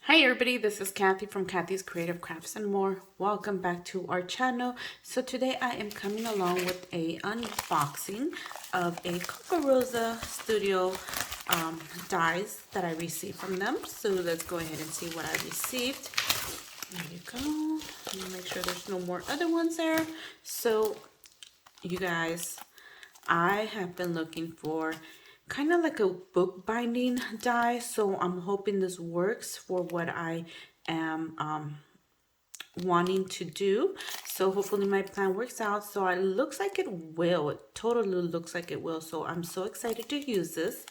Hi everybody, this is Kathy from Kathy's Creative Crafts and More. Welcome back to our channel. So today I am coming along with a unboxing of a Kokorosastudio dies that I received from them. So let's go ahead and see what I received. There you go. Let me make sure there's no more other ones there. So you guys, I have been looking for kind of like a book binding die, so I'm hoping this works for what I am wanting to do. So hopefully my plan works out. So it looks like it will. It totally looks like it will. So I'm so excited to use this.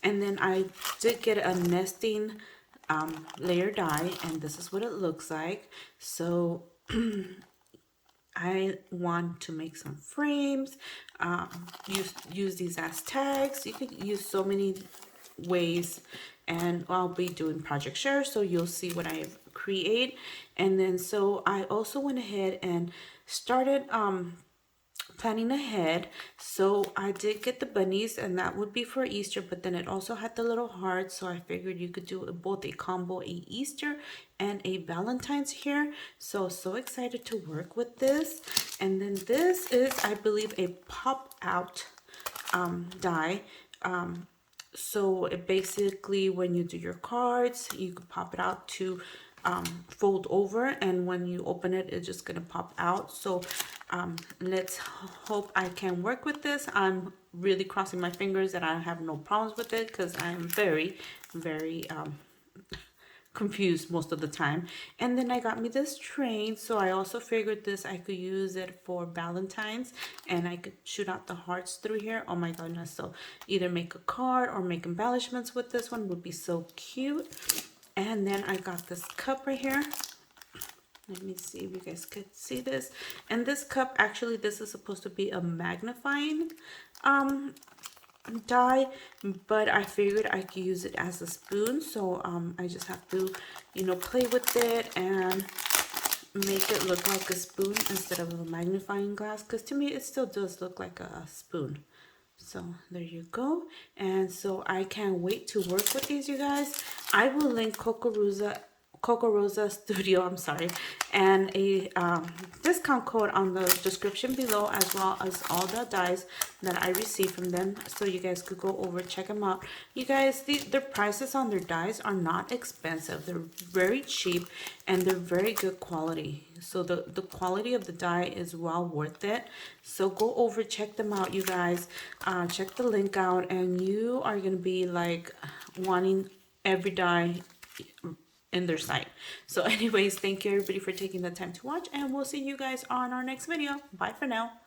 And then I did get a nesting layer die, and this is what it looks like. So I want to make some frames, use these as tags. You can use so many ways, and I'll be doing project share, so you'll see what I create. And then so I also went ahead and started planning ahead. So I did get the bunnies, and that would be for Easter, but then it also had the little hearts, so I figured you could do both a combo, a Easter and a Valentine's here. So excited to work with this. And then this is, I believe, a pop out die. So it basically, when you do your cards, you can pop it out to fold over, and when you open it, it's just gonna pop out. So let's hope I can work with this. I'm really crossing my fingers that I have no problems with it, because I am very confused most of the time. And then I got me this train, so I also figured this, I could use it for Valentine's, and I could shoot out the hearts through here. Oh my goodness. So either make a card or make embellishments with this one would be so cute. And then I got this cup right here. Let me see if you guys could see this. And this cup, actually, this is supposed to be a magnifying die, but I figured I could use it as a spoon. So I just have to, play with it and make it look like a spoon instead of a magnifying glass, because to me it still does look like a spoon. So there you go. And so I can't wait to work with these, you guys. I will link Kokorosastudio, I'm sorry, and a discount code on the description below, as well as all the dies that I received from them, so you guys could go over, check them out. You guys, their prices on their dies are not expensive. They're very cheap, and they're very good quality. So the quality of the die is well worth it. So go over, check them out, you guys. Check the link out, and you are gonna be like wanting every die in their site. So anyways, thank you everybody for taking the time to watch, and we'll see you guys on our next video. Bye for now.